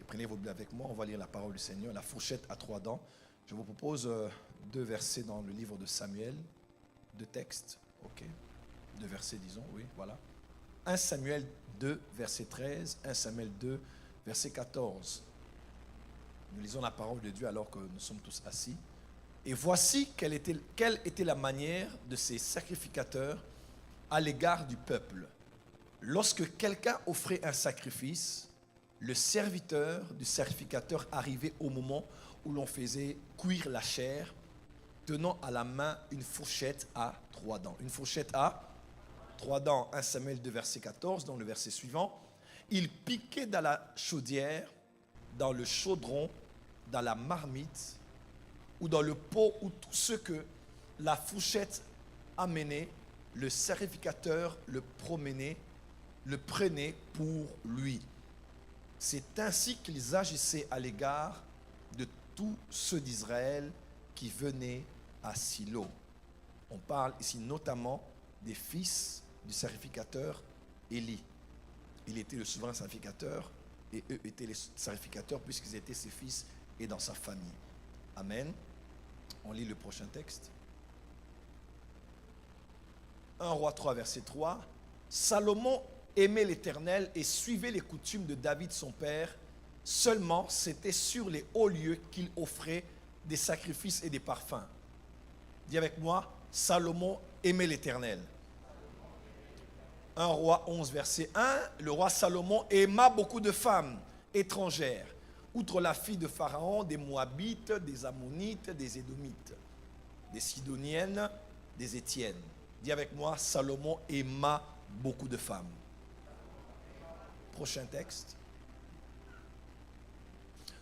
Prenez vos Bibles avec moi, on va lire la parole du Seigneur, la fourchette à 3 dents. Je vous propose 2 versets dans le livre de Samuel, 2 textes, ok, 2 versets disons, oui, voilà. 1 Samuel 2, verset 13, 1 Samuel 2, verset 14. Nous lisons la parole de Dieu alors que nous sommes tous assis. Et voici quelle était la manière de ces sacrificateurs à l'égard du peuple. Lorsque quelqu'un offrait un sacrifice, le serviteur du sacrificateur arrivait au moment où l'on faisait cuire la chair, tenant à la main une fourchette à 3 dents. Une fourchette à 3 dents, 1 Samuel 2, verset 14, dans le verset suivant. Il piquait dans la chaudière, dans le chaudron, dans la marmite, ou dans le pot, ou tout ce que la fourchette amenait, le sacrificateur le prenait pour lui. C'est ainsi qu'ils agissaient à l'égard de tous ceux d'Israël qui venaient à Silo. On parle ici notamment des fils du sacrificateur Élie. Il était le souverain sacrificateur et eux étaient les sacrificateurs puisqu'ils étaient ses fils et dans sa famille. Amen. On lit le prochain texte. 1 Roi 3, verset 3. Salomon aimait l'Éternel et suivait les coutumes de David son père. Seulement, c'était sur les hauts lieux qu'il offrait des sacrifices et des parfums. Dis avec moi, Salomon aimait l'Éternel. 1 Roi 11, verset 1. Le roi Salomon aima beaucoup de femmes étrangères, outre la fille de Pharaon, des Moabites, des Ammonites, des Édomites, des Sidoniennes, des Étiennes. Dis avec moi, Salomon aima beaucoup de femmes. Prochain texte.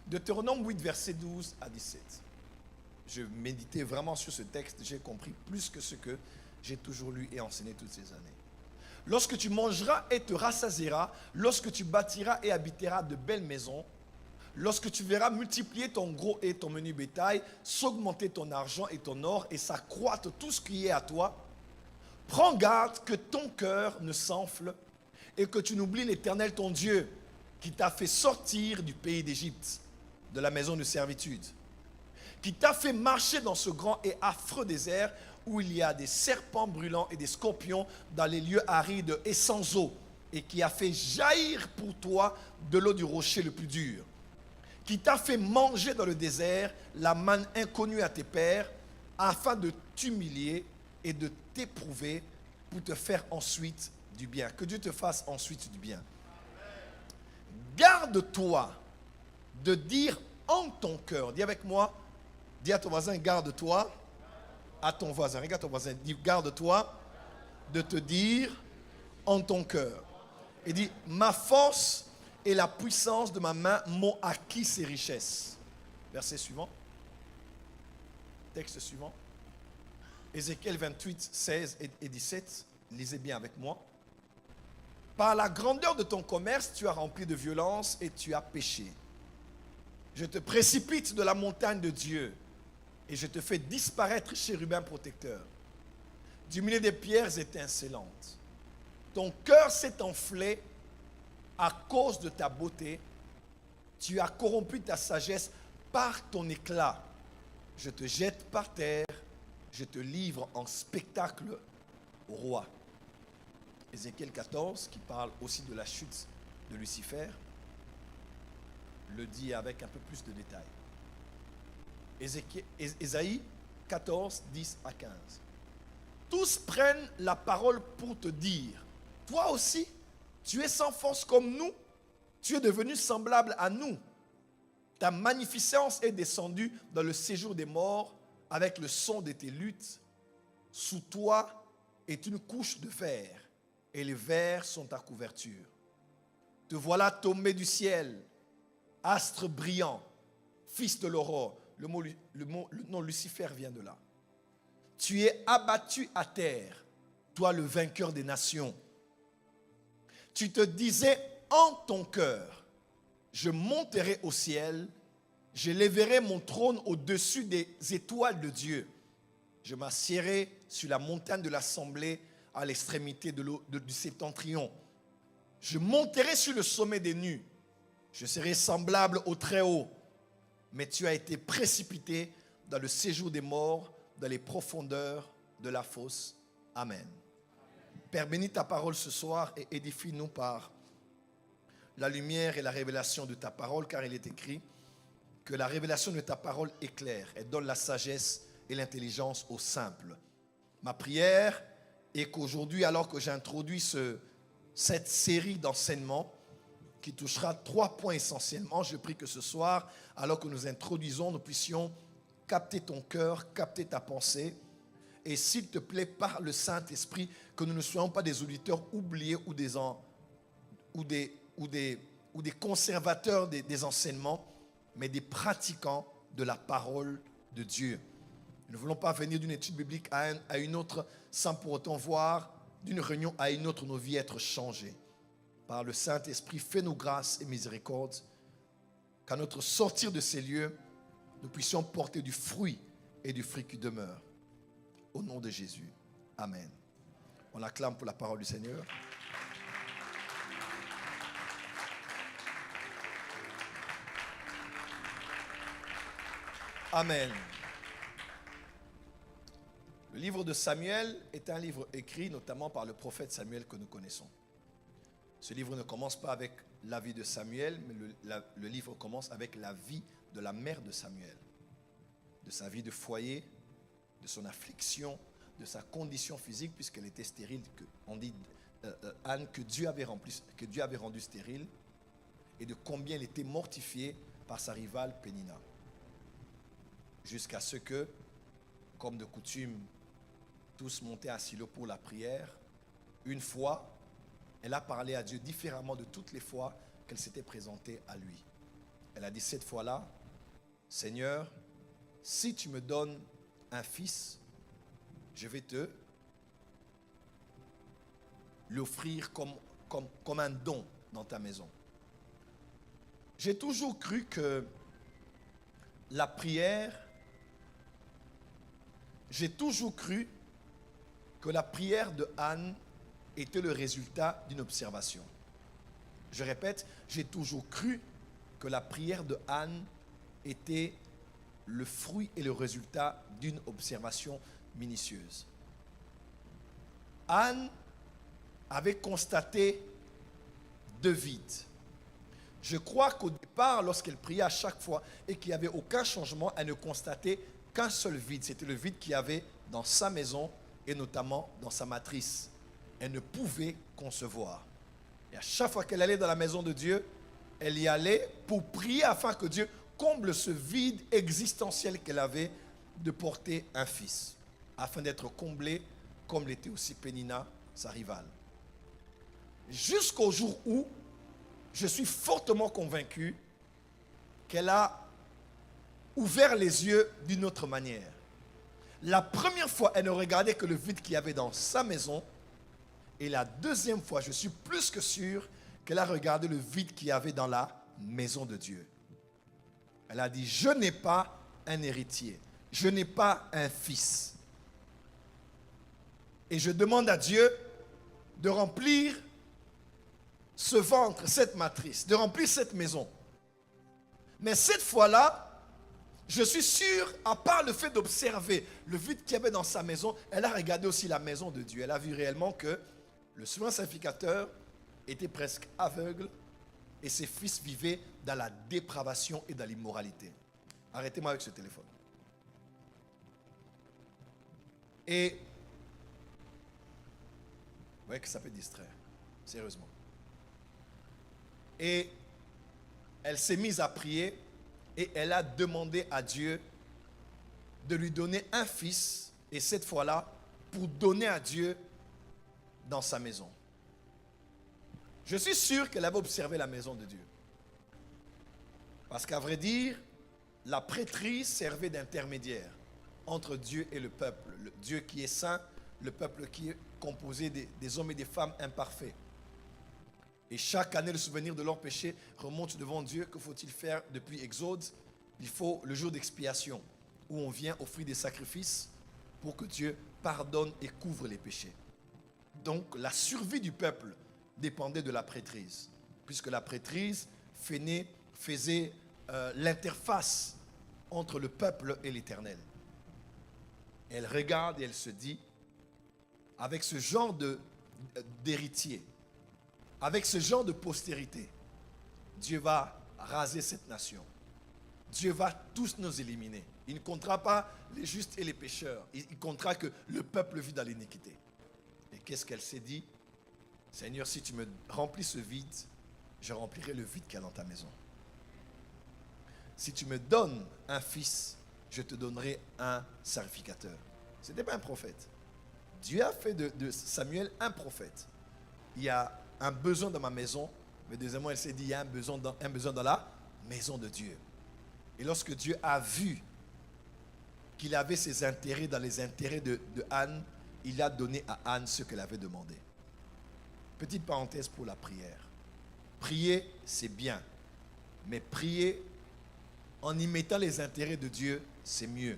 Deutéronome 8, verset 12 à 17. Je méditais vraiment sur ce texte, j'ai compris plus que ce que j'ai toujours lu et enseigné toutes ces années. Lorsque tu mangeras et te rassasieras, lorsque tu bâtiras et habiteras de belles maisons, lorsque tu verras multiplier ton gros et ton menu bétail, s'augmenter ton argent et ton or et s'accroître tout ce qui est à toi, prends garde que ton cœur ne s'enfle et que tu n'oublies l'Éternel ton Dieu qui t'a fait sortir du pays d'Égypte, de la maison de servitude, qui t'a fait marcher dans ce grand et affreux désert où il y a des serpents brûlants et des scorpions dans les lieux arides et sans eau, et qui a fait jaillir pour toi de l'eau du rocher le plus dur, qui t'a fait manger dans le désert la manne inconnue à tes pères, afin de t'humilier et de t'éprouver pour te faire ensuite du bien. Que Dieu te fasse ensuite du bien. Garde-toi de dire en ton cœur, dis avec moi, dis à ton voisin, garde-toi, à ton voisin, regarde ton voisin, dis garde-toi de te dire en ton cœur. Et dis, ma force et la puissance de ma main m'ont acquis ces richesses. Verset suivant. Texte suivant. Ézéchiel 28, 16 et 17. Lisez bien avec moi. Par la grandeur de ton commerce, tu as rempli de violence et tu as péché. Je te précipite de la montagne de Dieu et je te fais disparaître chérubin protecteur. Du milieu des pierres étincelantes. Ton cœur s'est enflé à cause de ta beauté. Tu as corrompu ta sagesse par ton éclat. Je te jette par terre. Je te livre en spectacle au roi. Ézéchiel 14, qui parle aussi de la chute de Lucifer, le dit avec un peu plus de détails. Ésaïe 14, 10 à 15. Tous prennent la parole pour te dire, toi aussi, tu es sans force comme nous, tu es devenu semblable à nous. Ta magnificence est descendue dans le séjour des morts avec le son de tes luttes. Sous toi est une couche de verre et les vers sont ta couverture. Te voilà tombé du ciel, astre brillant, fils de l'aurore. Le nom Lucifer vient de là. Tu es abattu à terre, toi le vainqueur des nations. Tu te disais en ton cœur, je monterai au ciel, je lèverai mon trône au-dessus des étoiles de Dieu. Je m'assiérai sur la montagne de l'assemblée à l'extrémité du septentrion. Je monterai sur le sommet des nues. Je serai semblable au Très-Haut, mais tu as été précipité dans le séjour des morts, dans les profondeurs de la fosse. Amen. Père, bénis ta parole ce soir et édifie-nous par la lumière et la révélation de ta parole, car il est écrit que la révélation de ta parole éclaire. Elle donne la sagesse et l'intelligence aux simples. Ma prière est qu'aujourd'hui, alors que j'introduis cette série d'enseignements qui touchera 3 points essentiellement, je prie que ce soir, alors que nous introduisons, nous puissions capter ton cœur, capter ta pensée. Et s'il te plaît, par le Saint-Esprit, que nous ne soyons pas des auditeurs oubliés ou des conservateurs des enseignements, mais des pratiquants de la parole de Dieu. Nous ne voulons pas venir d'une étude biblique à une autre sans pour autant voir d'une réunion à une autre nos vies être changées. Par le Saint-Esprit, fais-nous grâce et miséricorde, qu'à notre sortir de ces lieux, nous puissions porter du fruit et du fruit qui demeure. Au nom de Jésus. Amen. On acclame pour la parole du Seigneur. Amen. Le livre de Samuel est un livre écrit notamment par le prophète Samuel que nous connaissons. Ce livre ne commence pas avec la vie de Samuel, mais le livre commence avec la vie de la mère de Samuel, de sa vie de foyer, de son affliction, de sa condition physique, puisqu'elle était stérile, on dit Anne que Dieu avait rendue stérile, et de combien elle était mortifiée par sa rivale Pénina. Jusqu'à ce que, comme de coutume, tous montaient à Silo pour la prière. Une fois, elle a parlé à Dieu différemment de toutes les fois qu'elle s'était présentée à lui. Elle a dit cette fois-là, Seigneur, si tu me donnes un fils, je vais te l'offrir comme un don dans ta maison. J'ai toujours cru que la prière, de Anne était le résultat d'une observation. Je répète, j'ai toujours cru que la prière de Anne était le fruit et le résultat d'une observation minutieuse. Anne avait constaté 2 vides. Je crois qu'au départ, lorsqu'elle priait à chaque fois et qu'il n'y avait aucun changement, elle ne constatait qu'un seul vide. C'était le vide qu'il y avait dans sa maison et notamment dans sa matrice. Elle ne pouvait concevoir. Et à chaque fois qu'elle allait dans la maison de Dieu, elle y allait pour prier afin que Dieu comble ce vide existentiel qu'elle avait de porter un fils, afin d'être comblée comme l'était aussi Pénina, sa rivale. Jusqu'au jour où je suis fortement convaincu qu'elle a ouvert les yeux d'une autre manière. La première fois, elle ne regardait que le vide qu'il y avait dans sa maison. Et la deuxième fois, je suis plus que sûr qu'elle a regardé le vide qu'il y avait dans la maison de Dieu. Elle a dit, je n'ai pas un héritier. Je n'ai pas un fils. Et je demande à Dieu de remplir ce ventre, cette matrice, de remplir cette maison. Mais cette fois-là, je suis sûr, à part le fait d'observer le vide qu'il y avait dans sa maison, elle a regardé aussi la maison de Dieu. Elle a vu réellement que le souverain sacrificateur était presque aveugle et ses fils vivaient dans la dépravation et dans l'immoralité. Arrêtez-moi avec ce téléphone. Et vous voyez que ça peut distraire, sérieusement. Et elle s'est mise à prier et elle a demandé à Dieu de lui donner un fils, et cette fois-là, pour donner à Dieu dans sa maison. Je suis sûr qu'elle avait observé la maison de Dieu. Parce qu'à vrai dire, la prêtrise servait d'intermédiaire entre Dieu et le peuple. Le Dieu qui est saint, le peuple qui est composé des hommes et des femmes imparfaits. Et chaque année, le souvenir de leurs péchés remonte devant Dieu. Que faut-il faire depuis Exode? Il faut le jour d'expiation, où on vient offrir des sacrifices pour que Dieu pardonne et couvre les péchés. Donc, la survie du peuple dépendait de la prêtrise, puisque la prêtrise faisait l'interface entre le peuple et l'Éternel. Elle regarde et elle se dit, avec ce genre d'héritier, avec ce genre de postérité, Dieu va raser cette nation. Dieu va tous nous éliminer. Il ne comptera pas les justes et les pécheurs. Il comptera que le peuple vit dans l'iniquité. Et qu'est-ce qu'elle s'est dit? Seigneur, si tu me remplis ce vide, je remplirai le vide qu'il y a dans ta maison. Si tu me donnes un fils, je te donnerai un sacrificateur. Ce n'était pas un prophète. Dieu a fait de Samuel un prophète. Il y a un besoin dans ma maison, mais deuxièmement, elle s'est dit, il y a un besoin dans la maison de Dieu. Et lorsque Dieu a vu qu'il avait ses intérêts dans les intérêts de Anne, il a donné à Anne ce qu'elle avait demandé. Petite parenthèse pour la prière. Prier, c'est bien. Mais prier en y mettant les intérêts de Dieu, c'est mieux.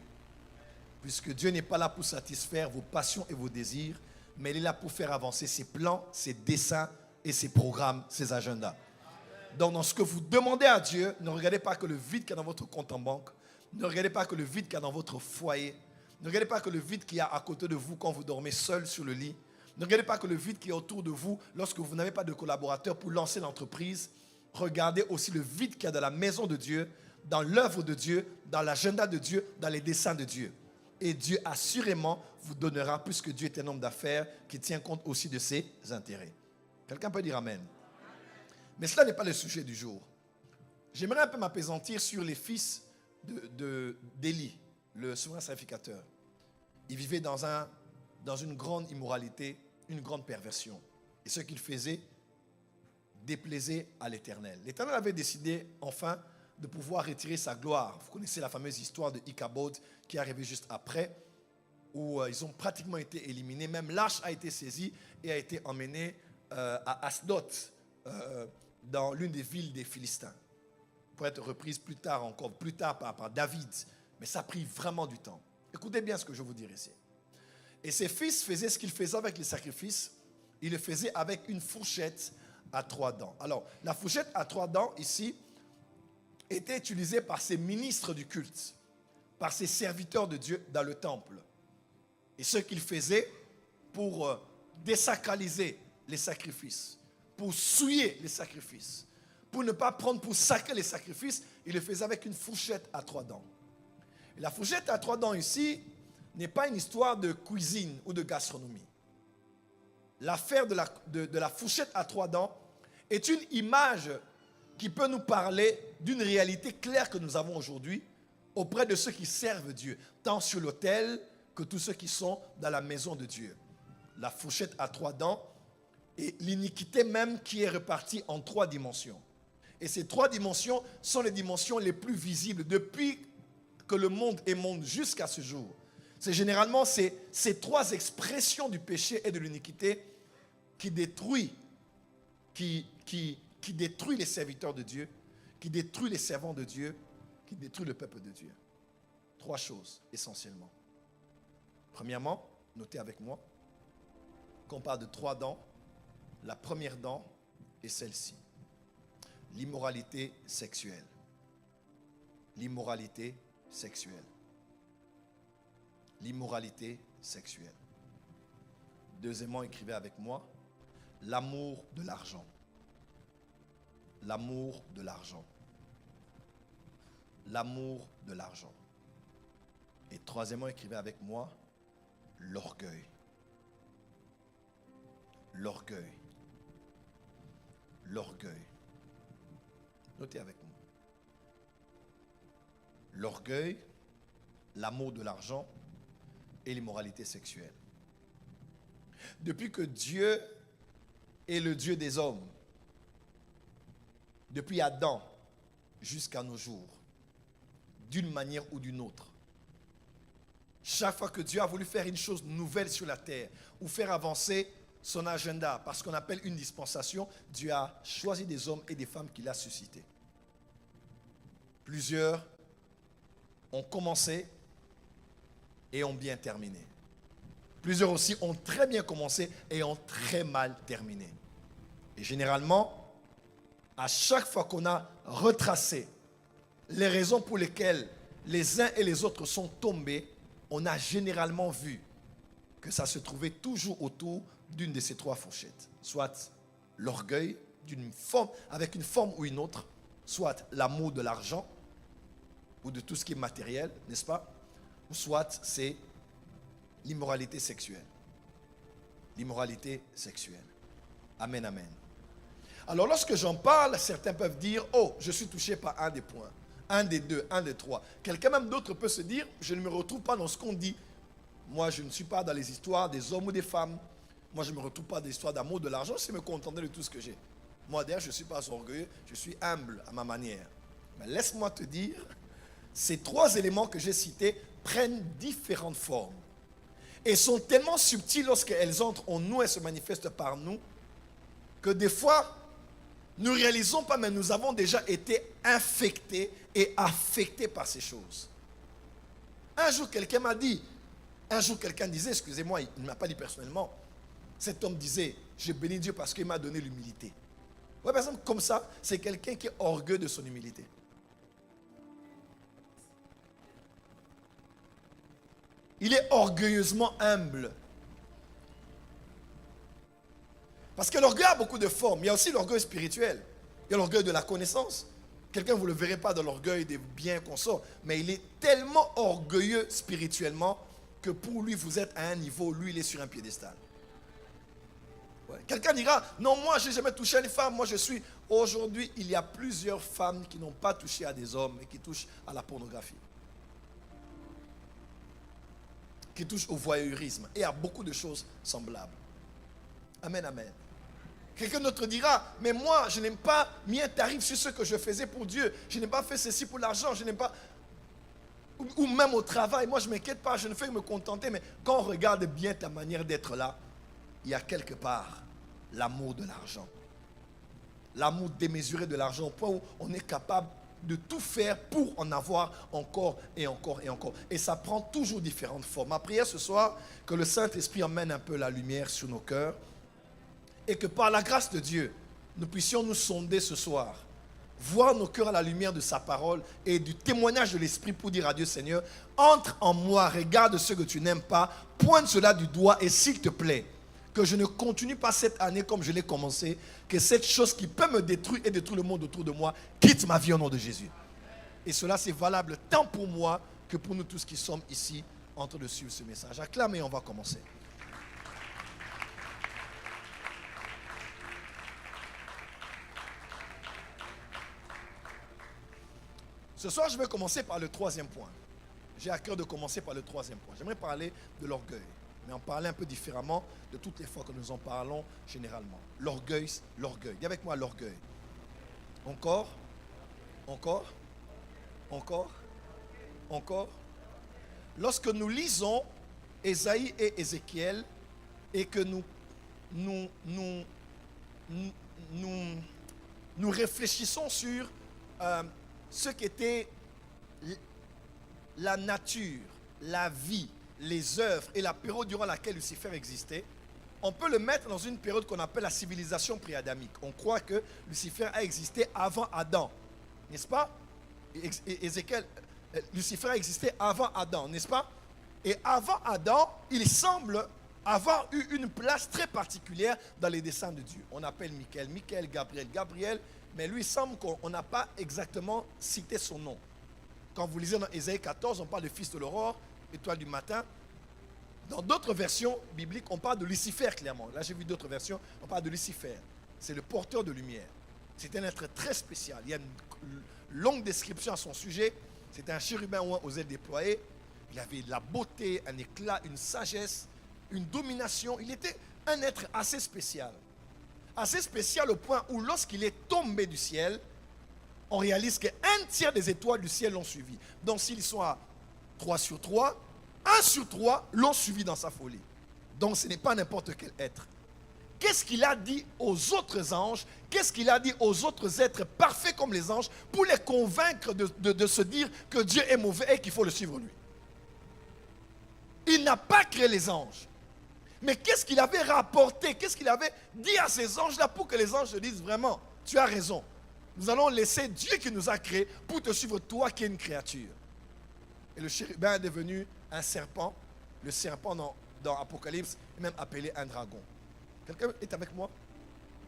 Puisque Dieu n'est pas là pour satisfaire vos passions et vos désirs, mais il est là pour faire avancer ses plans, ses desseins et ses programmes, ses agendas. Donc, dans ce que vous demandez à Dieu, ne regardez pas que le vide qu'il y a dans votre compte en banque. Ne regardez pas que le vide qu'il y a dans votre foyer. Ne regardez pas que le vide qu'il y a à côté de vous quand vous dormez seul sur le lit. Ne regardez pas que le vide qui est autour de vous lorsque vous n'avez pas de collaborateurs pour lancer l'entreprise. Regardez aussi le vide qu'il y a dans la maison de Dieu, dans l'œuvre de Dieu, dans l'agenda de Dieu, dans les desseins de Dieu. Et Dieu assurément vous donnera, puisque Dieu est un homme d'affaires qui tient compte aussi de ses intérêts. Quelqu'un peut dire Amen. Mais cela n'est pas le sujet du jour. J'aimerais un peu m'appesantir sur les fils d'Élie, le souverain sacrificateur. Il vivait dans une grande immoralité, une grande perversion. Et ce qu'il faisait déplaisait à l'Éternel. L'Éternel avait décidé enfin de pouvoir retirer sa gloire. Vous connaissez la fameuse histoire de Ichabod qui est arrivée juste après, où ils ont pratiquement été éliminés. Même l'arche a été saisie et a été emmenée à Asdod, dans l'une des villes des Philistins, pour être reprise plus tard par David. Mais ça a pris vraiment du temps. Écoutez bien ce que je vais vous dire ici. Et ses fils faisaient ce qu'ils faisaient avec les sacrifices. Ils le faisaient avec une fourchette à 3 dents. Alors, la fourchette à 3 dents, ici, était utilisée par ces ministres du culte, par ces serviteurs de Dieu dans le temple. Et ce qu'ils faisaient pour désacraliser les sacrifices, pour souiller les sacrifices, pour ne pas prendre pour sacrer les sacrifices, ils le faisaient avec une fourchette à 3 dents. Et la fourchette à 3 dents ici n'est pas une histoire de cuisine ou de gastronomie. L'affaire de la fourchette à 3 dents est une image qui peut nous parler d'une réalité claire que nous avons aujourd'hui auprès de ceux qui servent Dieu, tant sur l'autel que tous ceux qui sont dans la maison de Dieu. La fourchette à 3 dents et l'iniquité même qui est répartie en 3 dimensions. Et ces 3 dimensions sont les dimensions les plus visibles depuis que le monde est monde jusqu'à ce jour. C'est généralement ces 3 expressions du péché et de l'iniquité qui détruit les serviteurs de Dieu, qui détruit les servants de Dieu, qui détruit le peuple de Dieu. 3 choses essentiellement. Premièrement, notez avec moi qu'on parle de 3 dents. La première dent est celle-ci. L'immoralité sexuelle. L'immoralité sexuelle. L'immoralité sexuelle. Deuxièmement, écrivez avec moi, l'amour de l'argent. L'amour de l'argent. L'amour de l'argent. Et troisièmement, écrivez avec moi, l'orgueil. L'orgueil. L'orgueil. Notez avec moi. L'orgueil, l'amour de l'argent et l'immoralité sexuelle. Depuis que Dieu est le Dieu des hommes, depuis Adam jusqu'à nos jours, d'une manière ou d'une autre, chaque fois que Dieu a voulu faire une chose nouvelle sur la terre ou faire avancer son agenda par ce qu'on appelle une dispensation, Dieu a choisi des hommes et des femmes qu'il a suscités. Plusieurs ont commencé et ont bien terminé. Plusieurs aussi ont très bien commencé et ont très mal terminé. Et généralement, à chaque fois qu'on a retracé les raisons pour lesquelles les uns et les autres sont tombés, on a généralement vu que ça se trouvait toujours autour d'une de ces trois fourchettes. Soit l'orgueil, avec une forme ou une autre, soit l'amour de l'argent ou de tout ce qui est matériel, n'est-ce pas? Ou soit c'est l'immoralité sexuelle. L'immoralité sexuelle. Amen, amen. Alors lorsque j'en parle, certains peuvent dire, oh, je suis touché par un des points, un des deux, un des trois. Quelqu'un même d'autre peut se dire, je ne me retrouve pas dans ce qu'on dit. Moi, je ne suis pas dans les histoires des hommes ou des femmes. Moi, je ne me retrouve pas dans les histoires d'amour, de l'argent. Je sais me contenter de tout ce que j'ai. Moi, d'ailleurs, je ne suis pas orgueilleux, je suis humble à ma manière. Mais laisse-moi te dire, ces trois éléments que j'ai cités prennent différentes formes. Et sont tellement subtils lorsqu'elles entrent en nous et se manifestent par nous, que des fois, nous ne réalisons pas, mais nous avons déjà été infectés et affectés par ces choses. Un jour, quelqu'un disait, excusez-moi, il ne m'a pas dit personnellement, cet homme disait, je bénis Dieu parce qu'il m'a donné l'humilité. Ouais, par exemple, comme ça, c'est quelqu'un qui est orgueilleux de son humilité. Il est orgueilleusement humble. Parce que l'orgueil a beaucoup de formes. Il y a aussi l'orgueil spirituel. Il y a l'orgueil de la connaissance. Quelqu'un, vous ne le verrez pas dans l'orgueil des biens qu'on sort. Mais il est tellement orgueilleux spirituellement que pour lui, vous êtes à un niveau, lui, il est sur un piédestal. Ouais. Quelqu'un dira, non, moi, je n'ai jamais touché à une femme. Moi, je suis... Aujourd'hui, il y a plusieurs femmes qui n'ont pas touché à des hommes et qui touchent à la pornographie. Qui touchent au voyeurisme et à beaucoup de choses semblables. Amen, amen. Quelqu'un d'autre dira, mais moi, je n'aime pas mis un tarif sur ce que je faisais pour Dieu. Je n'ai pas fait ceci pour l'argent. Je n'aime pas... Ou même au travail, moi, je ne m'inquiète pas. Je ne fais que me contenter. Mais quand on regarde bien ta manière d'être là, il y a quelque part l'amour de l'argent. L'amour démesuré de l'argent au point où on est capable de tout faire pour en avoir encore et encore et encore. Et ça prend toujours différentes formes. Ma prière ce soir, que le Saint-Esprit emmène un peu la lumière sur nos cœurs et que par la grâce de Dieu, nous puissions nous sonder ce soir, voir nos cœurs à la lumière de sa parole et du témoignage de l'Esprit pour dire à Dieu, Seigneur, entre en moi, regarde ce que tu n'aimes pas, pointe cela du doigt et s'il te plaît, que je ne continue pas cette année comme je l'ai commencé, que cette chose qui peut me détruire et détruire le monde autour de moi, quitte ma vie au nom de Jésus. Et cela, c'est valable tant pour moi que pour nous tous qui sommes ici en train de suivre ce message. Acclamez, on va commencer. Ce soir, je vais commencer par le troisième point. J'ai à cœur de commencer par le troisième point. J'aimerais parler de l'orgueil, mais en parler un peu différemment de toutes les fois que nous en parlons généralement. L'orgueil, l'orgueil. Dis avec moi l'orgueil. Encore, encore, encore, encore. Lorsque nous lisons Ésaïe et Ézéchiel et que nous réfléchissons sur ce qu'était la nature, la vie, les œuvres et la période durant laquelle Lucifer existait, on peut le mettre dans une période qu'on appelle la civilisation pré-adamique. On croit que Lucifer a existé avant Adam, n'est-ce pas? Lucifer a existé avant Adam, n'est-ce pas? Et avant Adam, il semble avoir eu une place très particulière dans les desseins de Dieu. On appelle Michael, Gabriel, mais lui, il semble qu'on n'a pas exactement cité son nom. Quand vous lisez dans Ésaïe 14, on parle de fils de l'aurore, étoile du matin. Dans d'autres versions bibliques, on parle de Lucifer clairement. Là, j'ai vu d'autres versions, on parle de Lucifer. C'est le porteur de lumière. C'est un être très spécial. Il y a une longue description à son sujet. C'était un chérubin aux ailes déployées. Il avait de la beauté, un éclat, une sagesse, une domination. Il était un être assez spécial. Assez spécial au point où lorsqu'il est tombé du ciel, on réalise qu'un tiers des étoiles du ciel l'ont suivi. Donc s'ils sont à 3 sur 3, 1 sur 3 l'ont suivi dans sa folie. Donc ce n'est pas n'importe quel être. Qu'est-ce qu'il a dit aux autres anges? Qu'est-ce qu'il a dit aux autres êtres parfaits comme les anges pour les convaincre de se dire que Dieu est mauvais et qu'il faut le suivre lui? Il n'a pas créé les anges. Mais qu'est-ce qu'il avait rapporté? Qu'est-ce qu'il avait dit à ces anges-là pour que les anges se disent vraiment, tu as raison. Nous allons laisser Dieu qui nous a créés pour te suivre, toi qui es une créature. Et le chérubin est devenu un serpent. Le serpent dans Apocalypse est même appelé un dragon. Quelqu'un est avec moi?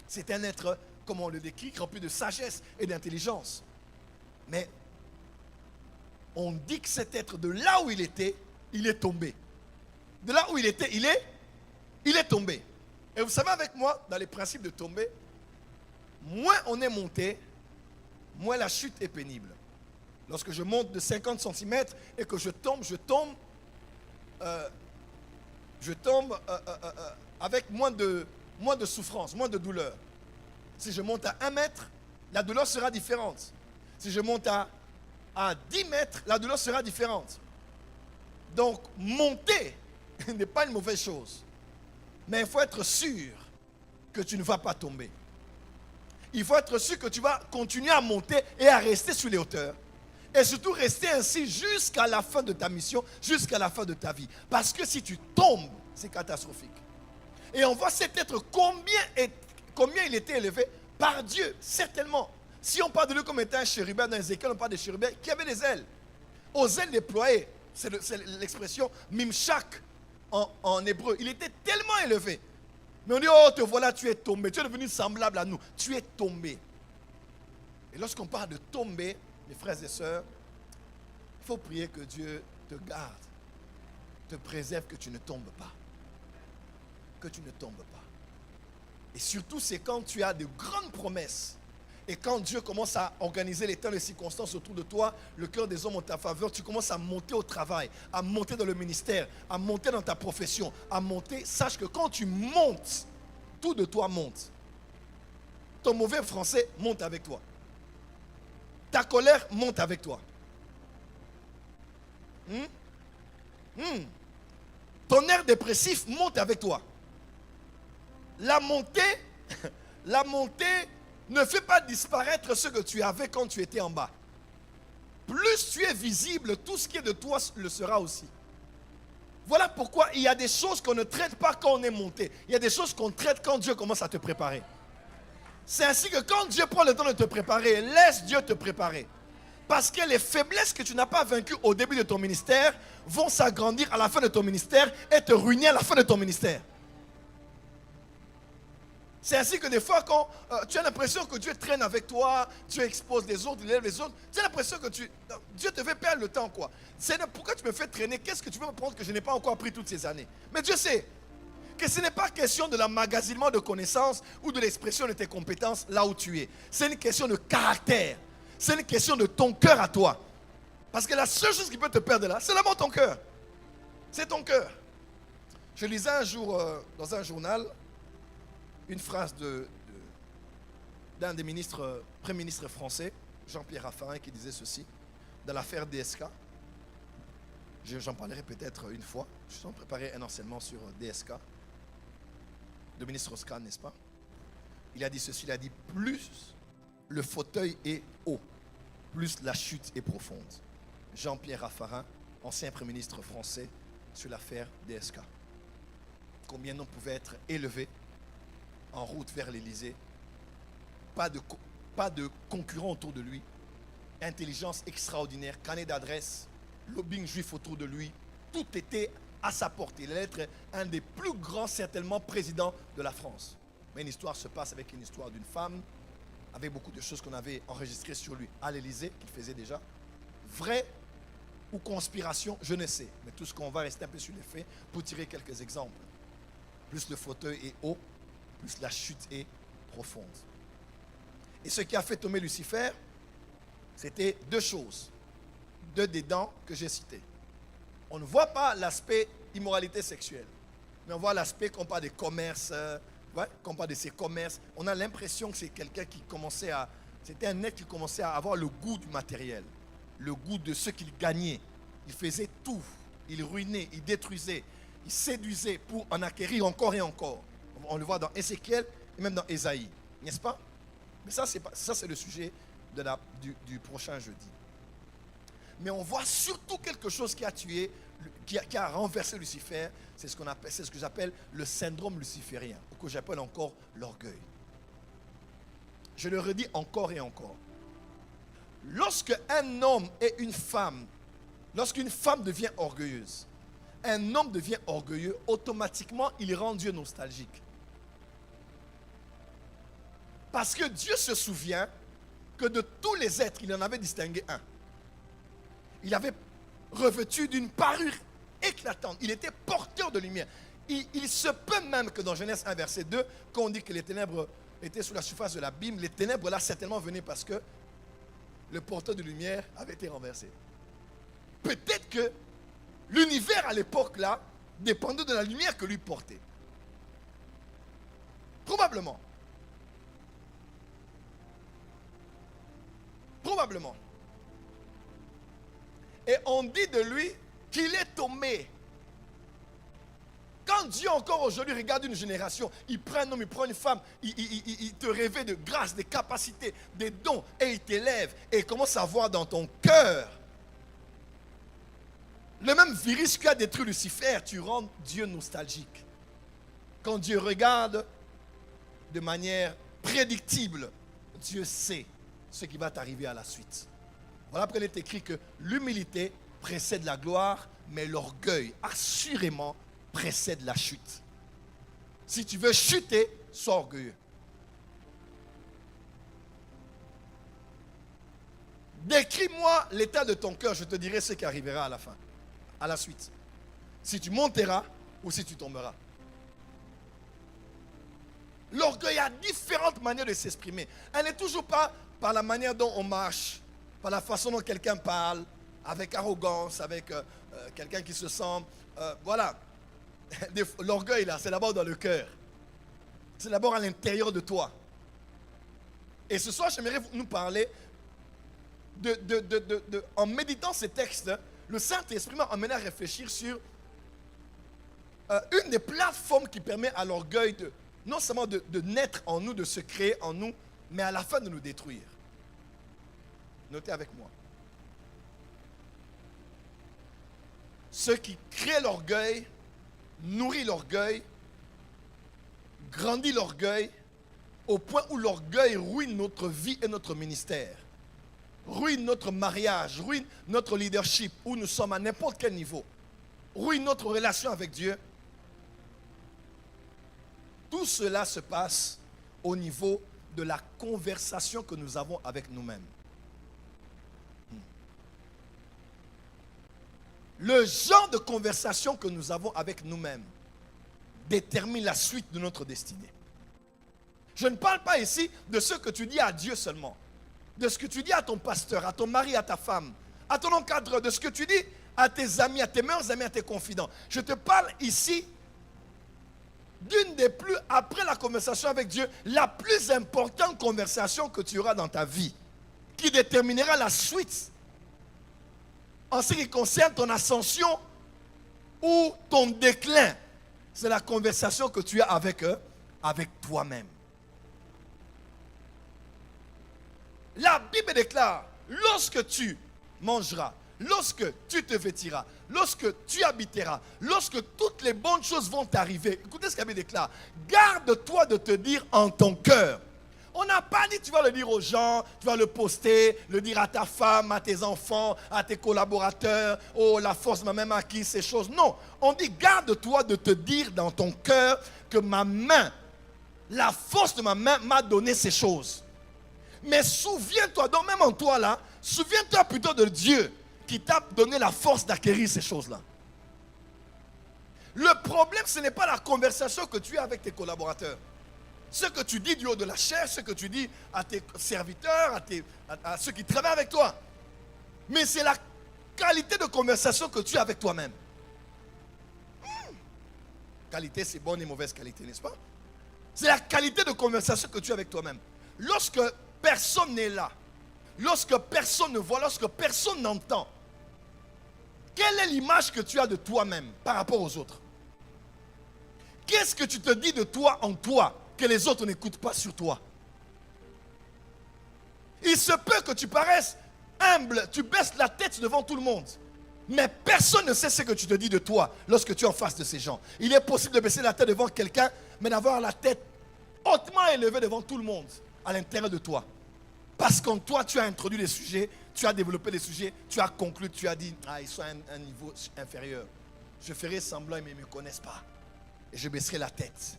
C'est un être, comme on le décrit, rempli de sagesse et d'intelligence. Mais on dit que cet être, de là où il était, il est tombé. De là où il était, il est tombé. Et vous savez avec moi, dans les principes de tomber, moins on est monté, moins la chute est pénible. Lorsque je monte de 50 cm et que je tombe avec moins de souffrance, moins de douleur. Si je monte à 1 mètre, la douleur sera différente. Si je monte à 10 mètres, la douleur sera différente. Donc, monter n'est pas une mauvaise chose. Mais il faut être sûr que tu ne vas pas tomber. Il faut être sûr que tu vas continuer à monter et à rester sur les hauteurs. Et surtout rester ainsi jusqu'à la fin de ta mission, jusqu'à la fin de ta vie. Parce que si tu tombes, c'est catastrophique. Et on voit cet être combien il était élevé par Dieu, certainement. Si on parle de lui comme étant un chérubin dans Ézéchiel, on parle des chérubins qui avaient des ailes. Aux ailes déployées, c'est l'expression mimshak en hébreu. Il était tellement élevé. Mais on dit, oh, te voilà, tu es tombé. Tu es devenu semblable à nous. Tu es tombé. Et lorsqu'on parle de tomber, mes frères et sœurs, il faut prier que Dieu te garde, te préserve, que tu ne tombes pas. Que tu ne tombes pas. Et surtout, c'est quand tu as de grandes promesses. Et quand Dieu commence à organiser les temps et les circonstances autour de toi, le cœur des hommes en ta faveur, tu commences à monter au travail, à monter dans le ministère, à monter dans ta profession, à monter. Sache que quand tu montes, tout de toi monte. Ton mauvais français monte avec toi. Ta colère monte avec toi. Ton air dépressif monte avec toi. La montée ne fait pas disparaître ce que tu avais quand tu étais en bas. Plus tu es visible, tout ce qui est de toi le sera aussi. Voilà pourquoi il y a des choses qu'on ne traite pas quand on est monté. Il y a des choses qu'on traite quand Dieu commence à te préparer. C'est ainsi que quand Dieu prend le temps de te préparer, laisse Dieu te préparer. Parce que les faiblesses que tu n'as pas vaincues au début de ton ministère vont s'agrandir à la fin de ton ministère et te ruiner à la fin de ton ministère. C'est ainsi que des fois, quand tu as l'impression que Dieu traîne avec toi, Dieu expose les autres, il élève les autres, tu as l'impression que Dieu te fait perdre le temps, quoi. Pourquoi tu me fais traîner? Qu'est-ce que tu veux me prendre que je n'ai pas encore appris toutes ces années? Mais Dieu sait que ce n'est pas question de l'emmagasinement de connaissances ou de l'expression de tes compétences là où tu es. C'est une question de caractère. C'est une question de ton cœur à toi. Parce que la seule chose qui peut te perdre là, c'est d'abord ton cœur. C'est ton cœur. Je lisais un jour dans un journal une phrase d'un des premiers ministres français, Jean-Pierre Raffarin, qui disait ceci, dans l'affaire DSK. J'en parlerai peut-être une fois. Je suis en train de préparer un enseignement sur DSK, de ministre Oscar, n'est-ce pas? Il a dit ceci, il a dit, plus le fauteuil est haut, plus la chute est profonde. Jean-Pierre Raffarin, ancien Premier ministre français, sur l'affaire DSK. Combien d'hommes pouvaient être élevés en route vers l'Élysée, pas de concurrents autour de lui, intelligence extraordinaire, carnet d'adresse, lobbying juif autour de lui, tout était à sa portée. Il allait être un des plus grands, certainement, présidents de la France. Mais une histoire se passe avec une histoire d'une femme, avec beaucoup de choses qu'on avait enregistrées sur lui à l'Élysée, qu'il faisait déjà. Vrai ou conspiration, je ne sais. Mais tout ce qu'on va rester un peu sur les faits pour tirer quelques exemples. Plus le fauteuil est haut, plus la chute est profonde. Et ce qui a fait tomber Lucifer, c'était deux choses. Deux des dents que j'ai citées. On ne voit pas l'aspect immoralité sexuelle, mais on voit l'aspect qu'on parle des commerces, qu'on parle de ces commerces. On a l'impression que c'est quelqu'un qui commençait à... C'était un être qui commençait à avoir le goût du matériel, le goût de ce qu'il gagnait. Il faisait tout. Il ruinait, il détruisait, il séduisait pour en acquérir encore et encore. On le voit dans Ézéchiel et même dans Ésaïe, n'est-ce pas? Mais ça, c'est le sujet du prochain jeudi. Mais on voit surtout quelque chose qui a tué, qui a renversé Lucifer. C'est ce que j'appelle le syndrome luciférien, ou que j'appelle encore l'orgueil. Je le redis encore et encore. Lorsque un homme et une femme, lorsqu'une femme devient orgueilleuse, un homme devient orgueilleux, automatiquement, il rend Dieu nostalgique. Parce que Dieu se souvient que de tous les êtres, il en avait distingué un. Il avait revêtu d'une parure éclatante. Il était porteur de lumière. Il se peut même que dans Genèse 1, verset 2, quand on dit que les ténèbres étaient sous la surface de l'abîme, les ténèbres là certainement venaient parce que le porteur de lumière avait été renversé. Peut-être que l'univers à l'époque là dépendait de la lumière que lui portait. Probablement. Probablement. Et on dit de lui qu'il est tombé. Quand Dieu encore aujourd'hui regarde une génération, il prend un homme, il prend une femme, il te rêvait de grâce, des capacités, des dons, et il t'élève, et il commence à voir dans ton cœur le même virus qui a détruit Lucifer. Tu rends Dieu nostalgique. Quand Dieu regarde de manière prédictible, Dieu sait ce qui va t'arriver à la suite. Voilà pourquoi il est écrit que l'humilité précède la gloire, mais l'orgueil, assurément, précède la chute. Si tu veux chuter, sois orgueilleux. Décris-moi l'état de ton cœur, je te dirai ce qui arrivera à la fin, à la suite. Si tu monteras ou si tu tomberas. L'orgueil a différentes manières de s'exprimer. Elle n'est toujours pas par la manière dont on marche, par la façon dont quelqu'un parle, avec arrogance, avec quelqu'un qui se sent... voilà. L'orgueil, là, c'est d'abord dans le cœur. C'est d'abord à l'intérieur de toi. Et ce soir, j'aimerais nous parler en méditant ces textes, le Saint-Esprit m'a amené à réfléchir sur une des plateformes qui permet à l'orgueil de, non seulement de naître en nous, de se créer en nous, mais à la fin de nous détruire. Notez avec moi. Ce qui crée l'orgueil, nourrit l'orgueil, grandit l'orgueil, au point où l'orgueil ruine notre vie et notre ministère, ruine notre mariage, ruine notre leadership, où nous sommes à n'importe quel niveau, ruine notre relation avec Dieu. Tout cela se passe au niveau de la conversation que nous avons avec nous-mêmes. Le genre de conversation que nous avons avec nous-mêmes détermine la suite de notre destinée. Je ne parle pas ici de ce que tu dis à Dieu seulement, de ce que tu dis à ton pasteur, à ton mari, à ta femme, à ton encadreur, de ce que tu dis à tes amis, à tes meilleurs amis, à tes confidents. Je te parle ici d'une des plus, après la conversation avec Dieu, la plus importante conversation que tu auras dans ta vie, qui déterminera la suite en ce qui concerne ton ascension ou ton déclin. C'est la conversation que tu as avec eux, avec toi-même. La Bible déclare, lorsque tu mangeras, lorsque tu te vêtiras, lorsque tu habiteras, lorsque toutes les bonnes choses vont t'arriver, écoutez ce que la Bible déclare, garde-toi de te dire en ton cœur. On n'a pas dit tu vas le dire aux gens, tu vas le poster, le dire à ta femme, à tes enfants, à tes collaborateurs. Oh, la force m'a même acquis ces choses. Non, on dit garde-toi de te dire dans ton cœur que ma main, la force de ma main m'a donné ces choses. Mais souviens-toi, donc même en toi là, souviens-toi plutôt de Dieu qui t'a donné la force d'acquérir ces choses-là. Le problème, ce n'est pas la conversation que tu as avec tes collaborateurs. Ce que tu dis du haut de la chair, ce que tu dis à tes serviteurs, à ceux qui travaillent avec toi. Mais c'est la qualité de conversation que tu as avec toi-même. Qualité, c'est bonne et mauvaise qualité, n'est-ce pas? C'est la qualité de conversation que tu as avec toi-même. Lorsque personne n'est là, lorsque personne ne voit, lorsque personne n'entend, quelle est l'image que tu as de toi-même par rapport aux autres? Qu'est-ce que tu te dis de toi en toi que les autres n'écoutent pas sur toi? Il se peut que tu paraisses humble, tu baisses la tête devant tout le monde, mais personne ne sait ce que tu te dis de toi lorsque tu es en face de ces gens. Il est possible de baisser la tête devant quelqu'un, mais d'avoir la tête hautement élevée devant tout le monde. à l'intérieur de toi. Parce qu'en toi, tu as introduit les sujets, tu as développé les sujets, tu as conclu, tu as dit, ils sont à un niveau inférieur. Je ferai semblant, mais ils ne me connaissent pas. Et je baisserai la tête.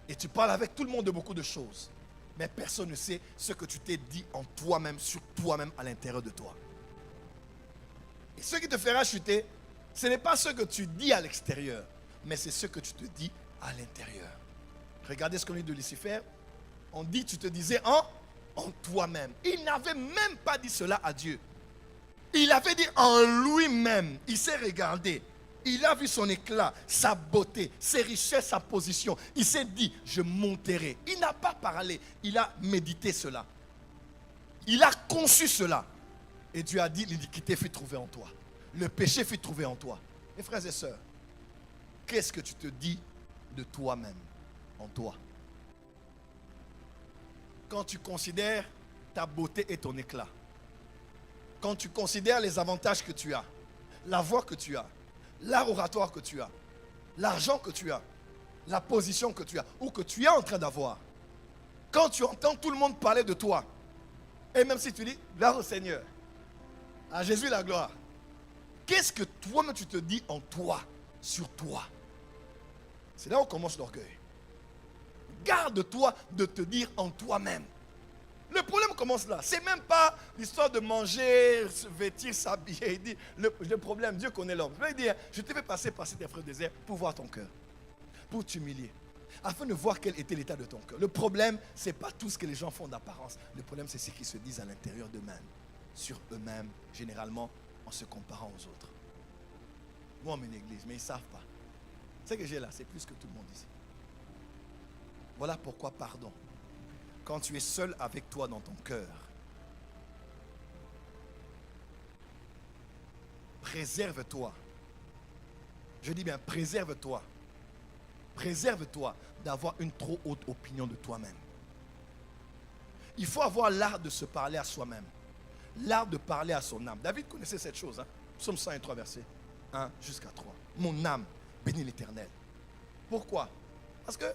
Et tu parles avec tout le monde de beaucoup de choses. Mais personne ne sait ce que tu t'es dit en toi-même, sur toi-même, à l'intérieur de toi. Et ce qui te fera chuter, ce n'est pas ce que tu dis à l'extérieur, mais c'est ce que tu te dis à l'intérieur. Regardez ce qu'on dit de Lucifer. On dit, tu te disais en toi-même. Il n'avait même pas dit cela à Dieu. Il avait dit en lui-même. Il s'est regardé. Il a vu son éclat, sa beauté, ses richesses, sa position. Il s'est dit, je monterai. Il n'a pas parlé. Il a médité cela. Il a conçu cela. Et Dieu a dit, l'iniquité fut trouvée en toi. Le péché fut trouvé en toi. Mes frères et sœurs, qu'est-ce que tu te dis de toi-même, en toi? Quand tu considères ta beauté et ton éclat, quand tu considères les avantages que tu as, la voix que tu as, l'art oratoire que tu as, l'argent que tu as, la position que tu as, ou que tu es en train d'avoir, quand tu entends tout le monde parler de toi, et même si tu dis, gloire au Seigneur, à Jésus la gloire, qu'est-ce que toi-même tu te dis en toi, sur toi? C'est là où commence l'orgueil. Garde-toi de te dire en toi-même. Le problème commence là. C'est même pas l'histoire de manger, se vêtir, s'habiller. Il dit, le problème, Dieu connaît l'homme. Je vais dire, je te fais passer par cet affreux désert pour voir ton cœur, pour t'humilier, afin de voir quel était l'état de ton cœur. Le problème, ce n'est pas tout ce que les gens font d'apparence. Le problème, c'est ce qu'ils se disent à l'intérieur d'eux-mêmes, sur eux-mêmes, généralement, en se comparant aux autres. Moi, on est une église, mais ils ne savent pas. Ce que j'ai là, c'est plus que tout le monde ici. Voilà pourquoi, pardon. Quand tu es seul avec toi dans ton cœur, préserve-toi. Je dis bien, préserve-toi. Préserve-toi d'avoir une trop haute opinion de toi-même. Il faut avoir l'art de se parler à soi-même. L'art de parler à son âme. David connaissait cette chose. Psaume 103, verset 1 jusqu'à 3. Mon âme bénit l'Éternel. Pourquoi? Parce que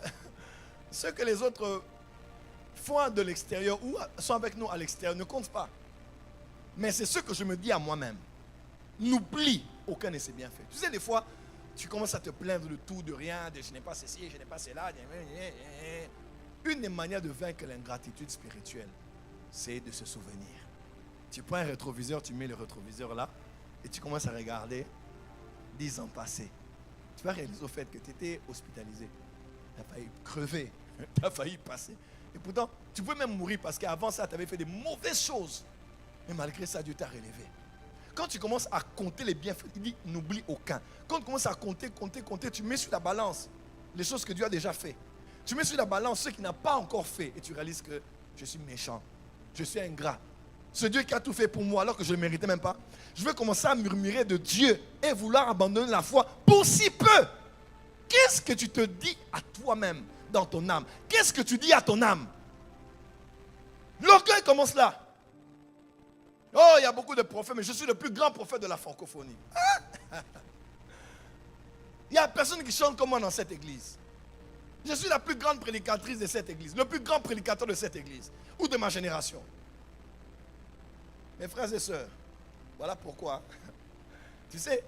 ce que les autres font de l'extérieur ou sont avec nous à l'extérieur ne compte pas. Mais c'est ce que je me dis à moi-même. N'oublie aucun de ses bienfaits. Tu sais, des fois, tu commences à te plaindre de tout, de rien, de je n'ai pas ceci, je n'ai pas cela. Une des manières de vaincre l'ingratitude spirituelle, c'est de se souvenir. Tu prends un rétroviseur, tu mets le rétroviseur là, et tu commences à regarder 10 ans passés. Tu vas réaliser au fait que tu étais hospitalisé. Tu as failli crever, tu as failli passer. Et pourtant, tu peux même mourir parce qu'avant ça, tu avais fait des mauvaises choses. Mais malgré ça, Dieu t'a relevé. Quand tu commences à compter les bienfaits, il dit n'oublie aucun. Quand tu commences à compter, tu mets sur la balance les choses que Dieu a déjà fait. Tu mets sur la balance ce qu'il n'a pas encore fait et tu réalises que je suis méchant, je suis ingrat. Ce Dieu qui a tout fait pour moi alors que je ne le méritais même pas. Je vais commencer à murmurer de Dieu et vouloir abandonner la foi pour si peu. Qu'est-ce que tu te dis à toi-même dans ton âme? Qu'est-ce que tu dis à ton âme? L'orgueil commence là. Oh, il y a beaucoup de prophètes, mais je suis le plus grand prophète de la francophonie. Il n'y a personne qui chante comme moi dans cette église. Je suis la plus grande prédicatrice de cette église, le plus grand prédicateur de cette église, ou de ma génération. Mes frères et sœurs, voilà pourquoi, tu sais,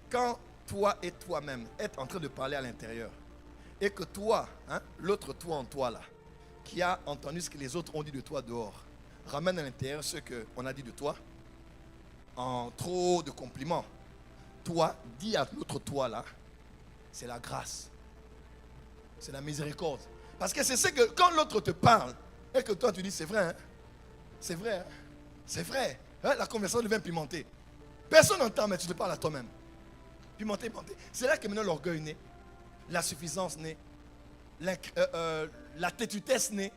quand toi et toi-même êtes en train de parler à l'intérieur, et que toi, l'autre toi en toi là, qui a entendu ce que les autres ont dit de toi dehors, ramène à l'intérieur ce qu'on a dit de toi, en trop de compliments. Toi, dis à l'autre toi là, c'est la grâce, c'est la miséricorde. Parce que c'est ce que, quand l'autre te parle, et que toi tu dis c'est vrai, c'est vrai, c'est vrai, la conversation devient pimentée. Personne n'entend, mais tu te parles à toi-même. Pimenté. C'est là que maintenant l'orgueil naît, la suffisance naît, la têtutesse naît.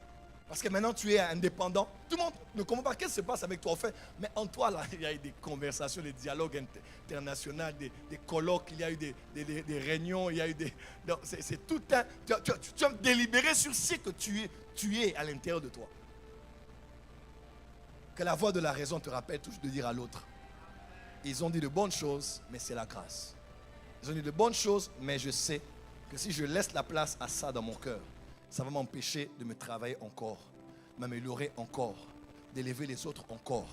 Parce que maintenant tu es indépendant. Tout le monde ne comprend pas qu'est-ce qui se passe avec toi. En fait, mais en toi, là, il y a eu des conversations, des dialogues internationaux, des colloques, il y a eu des réunions, il y a eu des... C'est tout un... Tu as délibéré sur ce que tu es à l'intérieur de toi. Que la voix de la raison te rappelle toujours de dire à l'autre. Ils ont dit de bonnes choses, mais c'est la grâce. Ils ont dit de bonnes choses, mais je sais que si je laisse la place à ça dans mon cœur, ça va m'empêcher de me travailler encore. m'améliorer encore, d'élever les autres encore.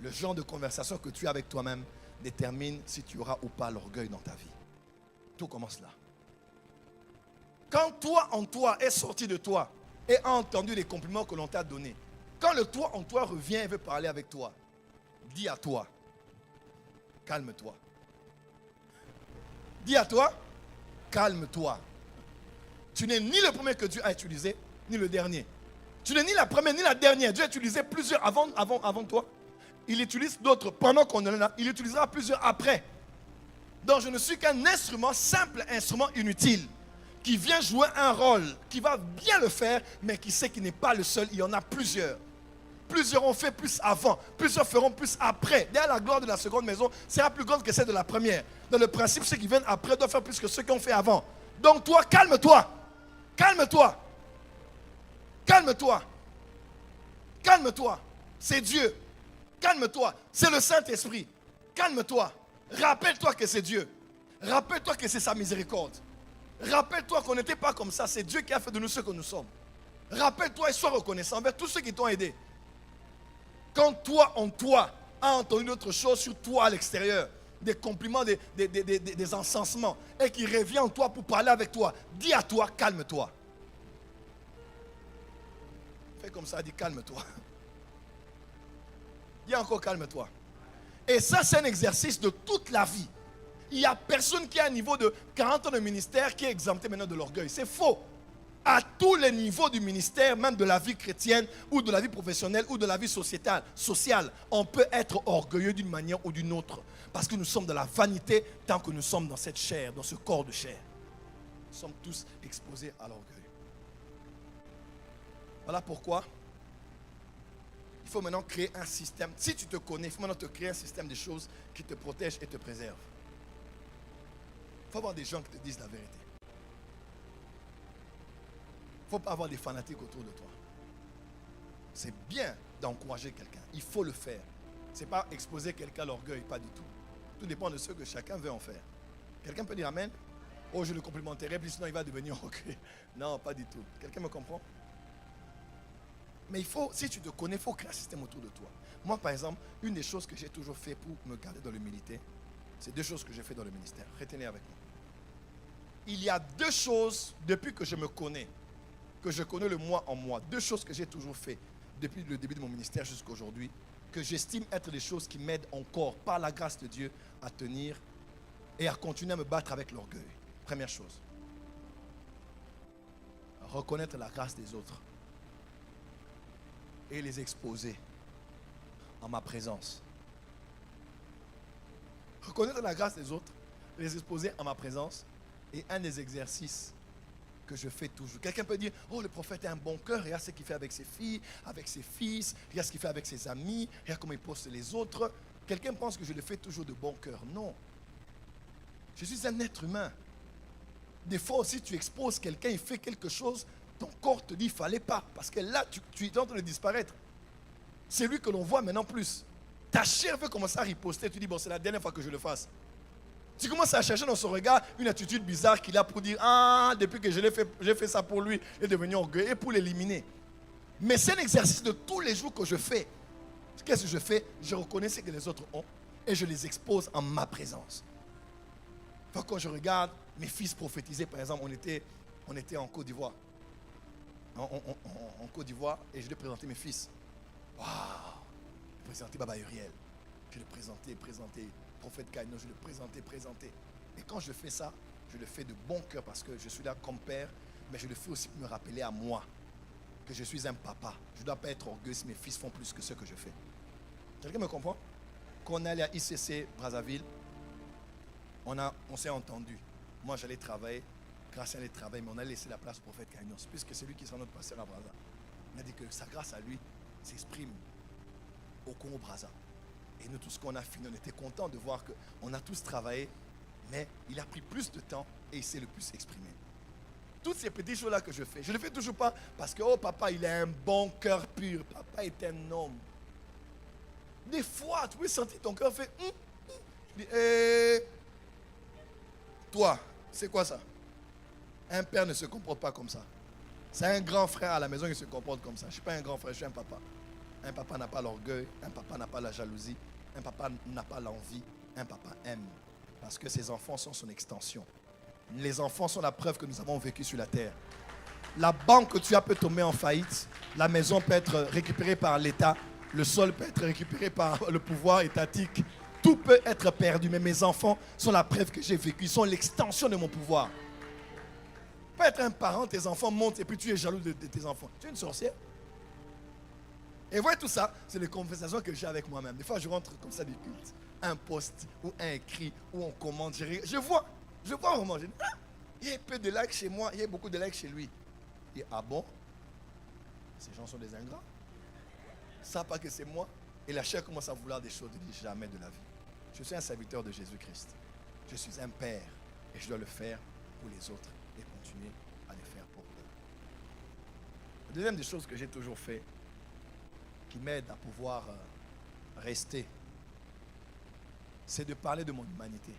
Le genre de conversation que tu as avec toi-même détermine si tu auras ou pas l'orgueil dans ta vie. Tout commence là. Quand toi en toi est sorti de toi et a entendu les compliments que l'on t'a donnés, quand le toi en toi revient et veut parler avec toi, dis à toi, calme-toi. Dis à toi, calme-toi. Tu n'es ni le premier que Dieu a utilisé, ni le dernier. Tu n'es ni la première, ni la dernière. Dieu a utilisé plusieurs avant toi. Il utilise d'autres pendant qu'on est là. Il utilisera plusieurs après. Donc je ne suis qu'un instrument, simple instrument inutile, qui vient jouer un rôle, qui va bien le faire, mais qui sait qu'il n'est pas le seul. Il y en a plusieurs. Plusieurs ont fait plus avant, plusieurs feront plus après. D'ailleurs, la gloire de la seconde maison sera plus grande que celle de la première. Dans le principe, ceux qui viennent après doivent faire plus que ceux qui ont fait avant. Donc toi, calme-toi. Calme-toi. Calme-toi. Calme-toi. C'est Dieu. Calme-toi. C'est le Saint-Esprit. Calme-toi. Rappelle-toi que c'est Dieu. Rappelle-toi que c'est sa miséricorde. Rappelle-toi qu'on n'était pas comme ça. C'est Dieu qui a fait de nous ce que nous sommes. Rappelle-toi et sois reconnaissant envers tous ceux qui t'ont aidé. Quand toi en toi a entendu d'autres choses sur toi à l'extérieur, des compliments, des encensements, et qui revient en toi pour parler avec toi, dis à toi, calme-toi. Fais comme ça, dis calme-toi. Dis encore calme-toi. Et ça, c'est un exercice de toute la vie. Il n'y a personne qui a un niveau de 40 ans de ministère qui est exempté maintenant de l'orgueil. C'est faux. À tous les niveaux du ministère, même de la vie chrétienne ou de la vie professionnelle ou de la vie sociétale, sociale, on peut être orgueilleux d'une manière ou d'une autre. Parce que nous sommes dans la vanité tant que nous sommes dans cette chair, dans ce corps de chair. Nous sommes tous exposés à l'orgueil. Voilà pourquoi il faut maintenant créer un système. Si tu te connais, il faut maintenant te créer un système de choses qui te protègent et te préservent. Il faut avoir des gens qui te disent la vérité. Il ne faut pas avoir des fanatiques autour de toi. C'est bien d'encourager quelqu'un. Il faut le faire. Ce n'est pas exposer quelqu'un à l'orgueil, pas du tout. Tout dépend de ce que chacun veut en faire. Quelqu'un peut dire Amen. Oh, je le complimenterai, puis sinon il va devenir orgueilleux. Non, pas du tout. Quelqu'un me comprend? Mais il faut, si tu te connais, il faut créer un système autour de toi. Moi, par exemple, une des choses que j'ai toujours fait pour me garder dans l'humilité, c'est deux choses que j'ai fait dans le ministère. Retenez avec moi. Il y a deux choses, depuis que je me connais, que je connais le moi en moi, deux choses que j'ai toujours fait depuis le début de mon ministère jusqu'à aujourd'hui, que j'estime être des choses qui m'aident encore, par la grâce de Dieu, à tenir et à continuer à me battre avec l'orgueil. Première chose. Reconnaître la grâce des autres et les exposer en ma présence. Reconnaître la grâce des autres, les exposer en ma présence, est un des exercices que je fais toujours. Quelqu'un peut dire, oh, le prophète a un bon cœur, regarde ce qu'il fait avec ses filles, avec ses fils, regarde ce qu'il fait avec ses amis, regarde comment il poste les autres. Quelqu'un pense que je le fais toujours de bon cœur. Non. Je suis un être humain. Des fois aussi, tu exposes quelqu'un, il fait quelque chose, ton corps te dit, il ne fallait pas. Parce que là, tu es en train de disparaître. C'est lui que l'on voit maintenant plus. Ta chair veut commencer à riposter. Tu dis, bon, c'est la dernière fois que je le fasse. Tu commences à chercher dans son regard une attitude bizarre qu'il a pour dire, ah, depuis que j'ai fait ça pour lui, il est devenu orgueilleux, et pour l'éliminer. Mais c'est un exercice de tous les jours que je fais. Qu'est-ce que je fais? Je reconnais ce que les autres ont et je les expose en ma présence. Quand je regarde mes fils prophétiser, par exemple, on était en Côte d'Ivoire. En Côte d'Ivoire, et je lui ai présenté mes fils. Waouh! Je lui ai présenté Baba Uriel. Je l'ai présenté. Prophète Kaino, je l'ai présenté. Et quand je fais ça, je le fais de bon cœur parce que je suis là comme père, mais je le fais aussi pour me rappeler à moi que je suis un papa. Je ne dois pas être orgueilleux si mes fils font plus que ce que je fais. Quelqu'un me comprend? Quand on est allé à ICC Brazzaville, on s'est entendu. Moi, j'allais travailler, Grâce allait travailler, mais on a laissé la place au prophète Kainos, puisque c'est lui qui sera notre pasteur à Brazza. On a dit que sa grâce à lui s'exprime au Congo-Brazza. Et nous, tout ce qu'on a fini, on était contents de voir qu'on a tous travaillé, mais il a pris plus de temps et il s'est le plus exprimé. Toutes ces petites choses-là que je fais, je ne les fais toujours pas parce que, oh papa, il a un bon cœur pur. Papa est un homme. Des fois, tu peux sentir ton cœur fait... Toi, c'est quoi ça? Un père ne se comporte pas comme ça. C'est un grand frère à la maison qui se comporte comme ça. Je ne suis pas un grand frère, je suis un papa. Un papa n'a pas l'orgueil, un papa n'a pas la jalousie, un papa n'a pas l'envie, un papa aime. Parce que ses enfants sont son extension. Les enfants sont la preuve que nous avons vécu sur la terre. La banque que tu as peut tomber en faillite, la maison peut être récupérée par l'État, le sol peut être récupéré par le pouvoir étatique, tout peut être perdu, mais mes enfants sont la preuve que j'ai vécu, ils sont l'extension de mon pouvoir. Tu peux être un parent, tes enfants montent et puis tu es jaloux de tes enfants. Tu es une sorcière. Et voyez tout ça, c'est les conversations que j'ai avec moi-même. Des fois je rentre comme ça du culte, un post ou un écrit ou on commente, je vois vraiment, je dis, ah, il y a peu de likes chez moi, il y a beaucoup de likes chez lui. Et ah bon? Ces gens sont des ingrats. Ils ne savent pas que c'est moi. Et la chair commence à vouloir des choses. Je dis jamais de la vie. Je suis un serviteur de Jésus-Christ. Je suis un père. Et je dois le faire pour les autres. Et continuer à le faire pour eux. La deuxième des choses que j'ai toujours fait, qui m'aide à pouvoir rester, c'est de parler de mon humanité.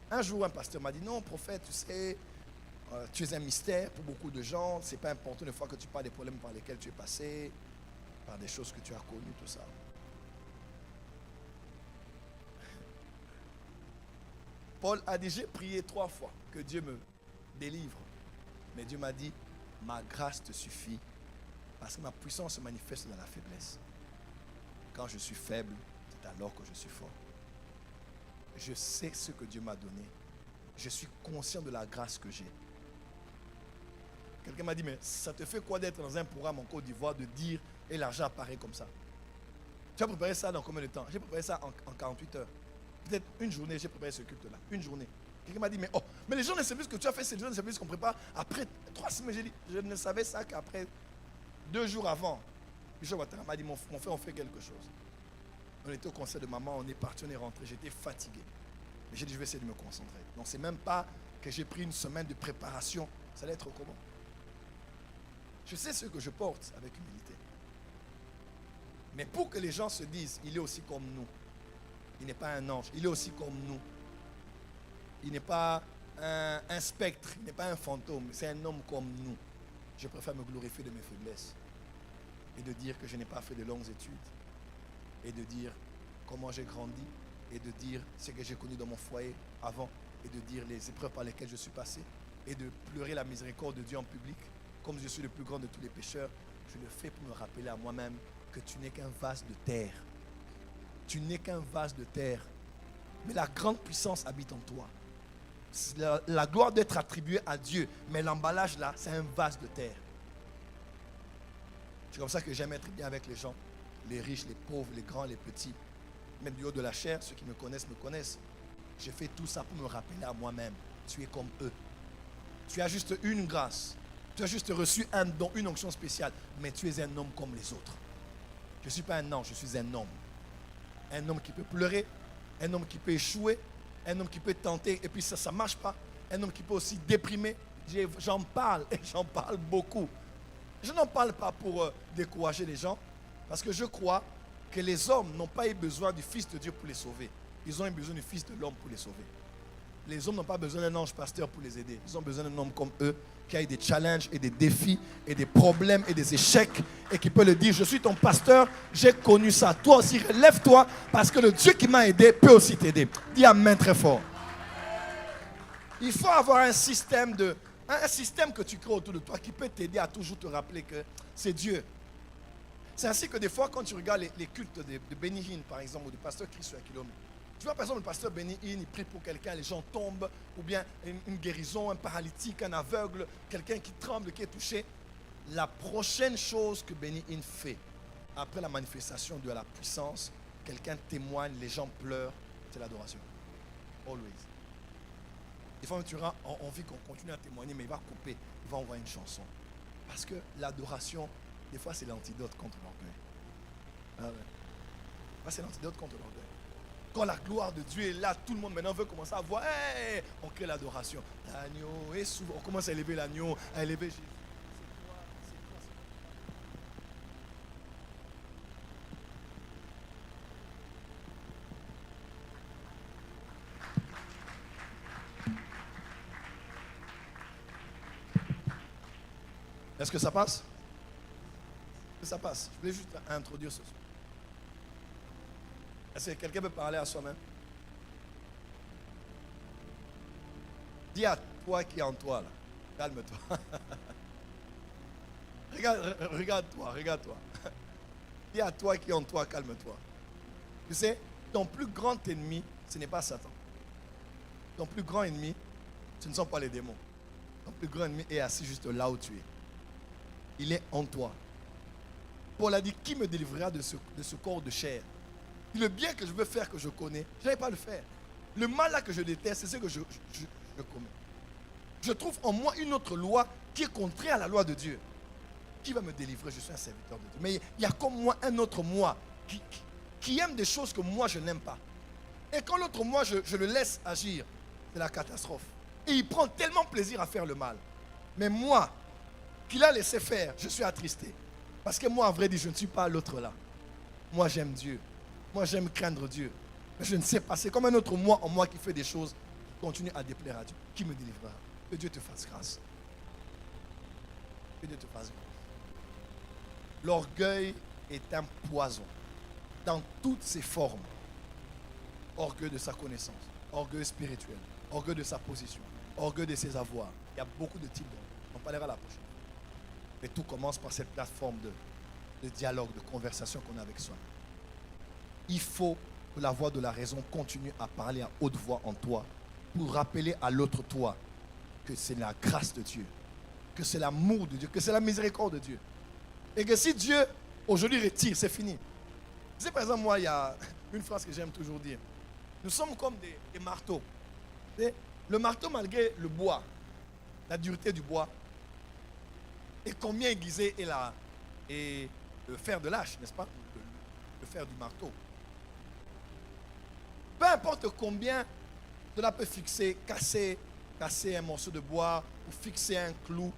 Un jour, un pasteur m'a dit, non, prophète, tu sais, tu es un mystère pour beaucoup de gens. Ce n'est pas important une fois que tu parles des problèmes par lesquels tu es passé, par des choses que tu as connues, tout ça. Paul a dit, j'ai prié 3 fois que Dieu me délivre. Mais Dieu m'a dit, ma grâce te suffit parce que ma puissance se manifeste dans la faiblesse. Quand je suis faible, c'est alors que je suis fort. Je sais ce que Dieu m'a donné. Je suis conscient de la grâce que j'ai. Quelqu'un m'a dit, mais ça te fait quoi d'être dans un programme en Côte d'Ivoire, de dire, et l'argent apparaît comme ça? Tu as préparé ça dans combien de temps? J'ai préparé ça en 48 heures. Peut-être une journée, j'ai préparé ce culte-là. Une journée. Quelqu'un m'a dit, mais les gens ne savent plus ce que tu as fait, c'est les gens ne savent plus ce qu'on prépare. Après 3 semaines, j'ai dit, je ne savais ça qu'après 2 jours avant. Bishop Ouattara m'a dit, mon frère, on fait quelque chose. On était au concert de maman, on est parti, on est rentré, j'étais fatigué. Mais j'ai dit, je vais essayer de me concentrer. Donc c'est même pas que j'ai pris une semaine de préparation. Ça allait être comment? Je sais ce que je porte avec humilité. Mais pour que les gens se disent, il est aussi comme nous. Il n'est pas un ange, il est aussi comme nous. Il n'est pas un spectre, il n'est pas un fantôme, c'est un homme comme nous. Je préfère me glorifier de mes faiblesses et de dire que je n'ai pas fait de longues études et de dire comment j'ai grandi et de dire ce que j'ai connu dans mon foyer avant et de dire les épreuves par lesquelles je suis passé et de pleurer la miséricorde de Dieu en public. Comme je suis le plus grand de tous les pécheurs, je le fais pour me rappeler à moi-même que tu n'es qu'un vase de terre. Tu n'es qu'un vase de terre. Mais la grande puissance habite en toi. La gloire doit être attribuée à Dieu. Mais l'emballage là, c'est un vase de terre. C'est comme ça que j'aime être bien avec les gens. Les riches, les pauvres, les grands, les petits. Même du haut de la chair, ceux qui me connaissent me connaissent. Je fais tout ça pour me rappeler à moi-même. Tu es comme eux. Tu as juste une grâce. Tu as juste reçu un don, une onction spéciale. Mais tu es un homme comme les autres. Je ne suis pas un ange, je suis un homme. Un homme qui peut pleurer, un homme qui peut échouer, un homme qui peut tenter et puis ça ne marche pas. Un homme qui peut aussi déprimer. J'en parle et j'en parle beaucoup. Je n'en parle pas pour décourager les gens parce que je crois que les hommes n'ont pas eu besoin du Fils de Dieu pour les sauver. Ils ont eu besoin du Fils de l'homme pour les sauver. Les hommes n'ont pas besoin d'un ange pasteur pour les aider. Ils ont besoin d'un homme comme eux qui a eu des challenges et des défis et des problèmes et des échecs et qui peut le dire, je suis ton pasteur, j'ai connu ça. Toi aussi, relève-toi parce que le Dieu qui m'a aidé peut aussi t'aider. Dis amen très fort. Il faut avoir un système que tu crées autour de toi qui peut t'aider à toujours te rappeler que c'est Dieu. C'est ainsi que des fois, quand tu regardes les cultes de Benny Hinn, par exemple, ou du pasteur Chris Aquilome, tu vois, par exemple, le pasteur Benny Hinn, il prie pour quelqu'un, les gens tombent, ou bien une guérison, un paralytique, un aveugle, quelqu'un qui tremble, qui est touché. La prochaine chose que Benny Hinn fait, après la manifestation de la puissance, quelqu'un témoigne, les gens pleurent, c'est l'adoration. Always. Des fois, tu auras envie qu'on continue à témoigner, mais il va couper, il va envoyer une chanson. Parce que l'adoration, des fois, c'est l'antidote contre l'orgueil. Ah ouais. C'est l'antidote contre l'orgueil. Quand la gloire de Dieu est là, tout le monde maintenant veut commencer à voir, hey, on crée l'adoration. L'agneau est souvent, on commence à élever l'agneau, à élever Jésus. Est-ce que ça passe? Est-ce que ça passe? Je voulais juste introduire ce soir. Est-ce que quelqu'un peut parler à soi-même? Dis à toi qui est en toi, là. Calme-toi. Regarde-toi, regarde-toi. Dis à toi qui est en toi, calme-toi. Tu sais, ton plus grand ennemi, ce n'est pas Satan. Ton plus grand ennemi, ce ne sont pas les démons. Ton plus grand ennemi est assis juste là où tu es. Il est en toi. Paul a dit, qui me délivrera de ce corps de chair? Le bien que je veux faire, que je connais, je n'arrive pas à le faire. Le mal là que je déteste, c'est ce que je commets. Je trouve en moi une autre loi qui est contraire à la loi de Dieu. Qui va me délivrer? Je suis un serviteur de Dieu. Mais il y a comme moi un autre moi qui aime des choses que moi je n'aime pas. Et quand l'autre moi je le laisse agir, c'est la catastrophe. Et il prend tellement plaisir à faire le mal. Mais moi, qu'il a laissé faire, je suis attristé. Parce que moi, en vrai dire, je ne suis pas l'autre là. Moi, j'aime Dieu. Moi, j'aime craindre Dieu. Mais je ne sais pas. C'est comme un autre moi en moi qui fait des choses qui continuent à déplaire à Dieu. Qui me délivrera? Que Dieu te fasse grâce. Que Dieu te fasse grâce. L'orgueil est un poison dans toutes ses formes. Orgueil de sa connaissance, orgueil spirituel, orgueil de sa position, orgueil de ses avoirs. Il y a beaucoup de types d'orgueil. On parlera la prochaine. Mais tout commence par cette plateforme de dialogue, de conversation qu'on a avec soi. Il faut que la voix de la raison continue à parler à haute voix en toi pour rappeler à l'autre toi que c'est la grâce de Dieu, que c'est l'amour de Dieu, que c'est la miséricorde de Dieu. Et que si Dieu aujourd'hui retire, c'est fini. Tu sais, par exemple, moi, il y a une phrase que j'aime toujours dire. Nous sommes comme des marteaux. Le marteau, malgré le bois, la dureté du bois, et combien aiguisé est le fer de l'âche, n'est-ce pas? Le fer du marteau. Peu importe combien cela peut fixer, casser un morceau de bois ou fixer un clou,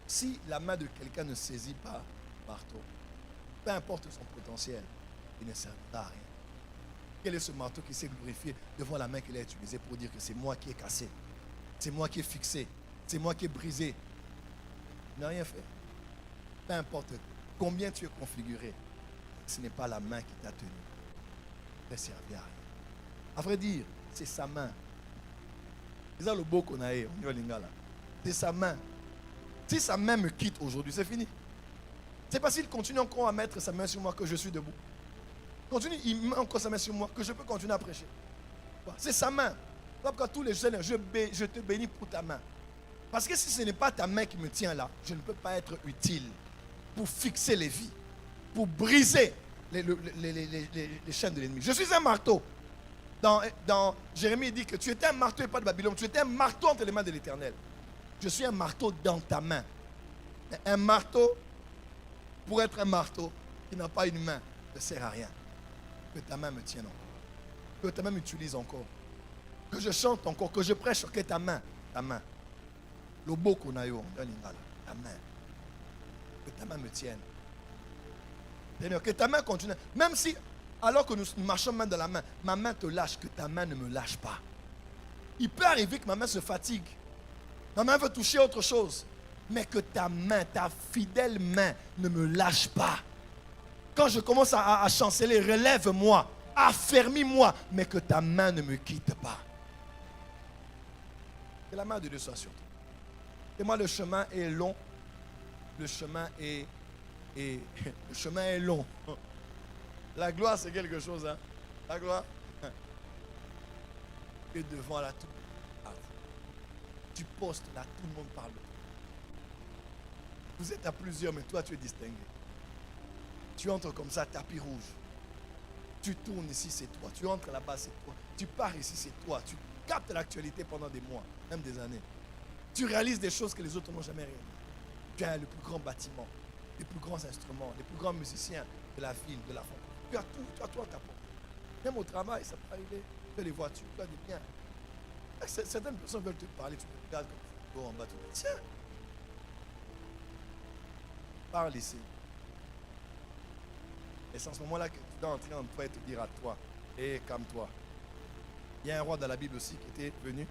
si la main de quelqu'un ne saisit pas le marteau, peu importe son potentiel, il ne servira à rien. Quel est ce marteau qui s'est glorifié devant la main qu'il a utilisée pour dire que c'est moi qui ai cassé, c'est moi qui ai fixé, c'est moi qui ai brisé? Il n'a rien fait. Peu importe combien tu es configuré, ce n'est pas la main qui t'a tenu. Ne servir à rien. À vrai dire, c'est sa main. C'est ça le beau qu'on a eu, c'est sa main. Si sa main me quitte aujourd'hui, c'est fini. C'est parce qu'il continue encore à mettre sa main sur moi que je suis debout. Continue, il met encore sa main sur moi que je peux continuer à prêcher. C'est sa main. Pourquoi tous les jeunes, je te bénis pour ta main. Parce que si ce n'est pas ta main qui me tient là, je ne peux pas être utile pour fixer les vies, pour briser les chaînes de l'ennemi. Je suis un marteau. Dans Jérémie, il dit que tu étais un marteau et pas de Babylone. Tu étais un marteau entre les mains de l'Éternel. Je suis un marteau dans ta main. Un marteau, pour être un marteau, qui n'a pas une main, ne sert à rien. Que ta main me tienne encore. Que ta main m'utilise encore. Que je chante encore, que je prêche, que ta main. Le beau qu'on a eu, ta main. Que ta main me tienne. Que ta main continue. Même si, alors que nous marchons main dans la main, ma main te lâche, que ta main ne me lâche pas. Il peut arriver que ma main se fatigue. Ma main veut toucher autre chose. Mais que ta main, ta fidèle main, ne me lâche pas. Quand je commence à chanceler, relève-moi, affermis-moi, mais que ta main ne me quitte pas. Que la main de Dieu soit sur toi. Et moi, le chemin est long. Le chemin est long. La gloire, c'est quelque chose. Hein? La gloire. Et devant là, tout. Tu postes là, tout le monde parle de toi. Vous êtes à plusieurs, mais toi, tu es distingué. Tu entres comme ça, tapis rouge. Tu tournes ici, c'est toi. Tu entres là-bas, c'est toi. Tu pars ici, c'est toi. Tu captes l'actualité pendant des mois, même des années. Tu réalises des choses que les autres n'ont jamais réalisées. Tu as le plus grand bâtiment, les plus grands instruments, les plus grands musiciens de la ville, de la France. Tu as tout, tu as tout à ta porte. Même au travail, ça peut arriver. Tu as des voitures, tu as des biens. Certaines personnes veulent te parler, tu te regardes comme en bas, tu dis, tiens, parle ici. Et c'est en ce moment-là que tu dois entrer en toi et te dire à toi, calme-toi. Il y a un roi dans la Bible aussi qui était venu,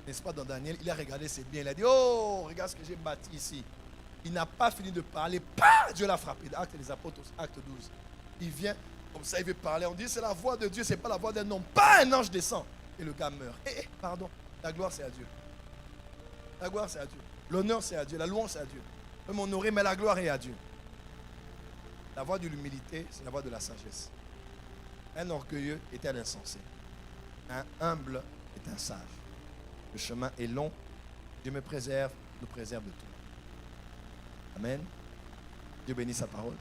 n'est-ce pas, dans Daniel, il a regardé ses biens, il a dit, oh, regarde ce que j'ai bâti ici. Il n'a pas fini de parler. Pas Dieu l'a frappé. Acte des Apôtres, acte 12. Il vient, comme ça, il veut parler. On dit c'est la voix de Dieu, c'est pas la voix d'un homme. Pas un ange descend. Et le gars meurt. Pardon. La gloire, c'est à Dieu. La gloire, c'est à Dieu. L'honneur, c'est à Dieu. La louange, c'est à Dieu. On peut m'honorer, mais la gloire est à Dieu. La voix de l'humilité, c'est la voix de la sagesse. Un orgueilleux est un insensé. Un humble est un sage. Le chemin est long. Dieu me préserve, nous préserve de tout. Amen. Dieu bénisse sa parole.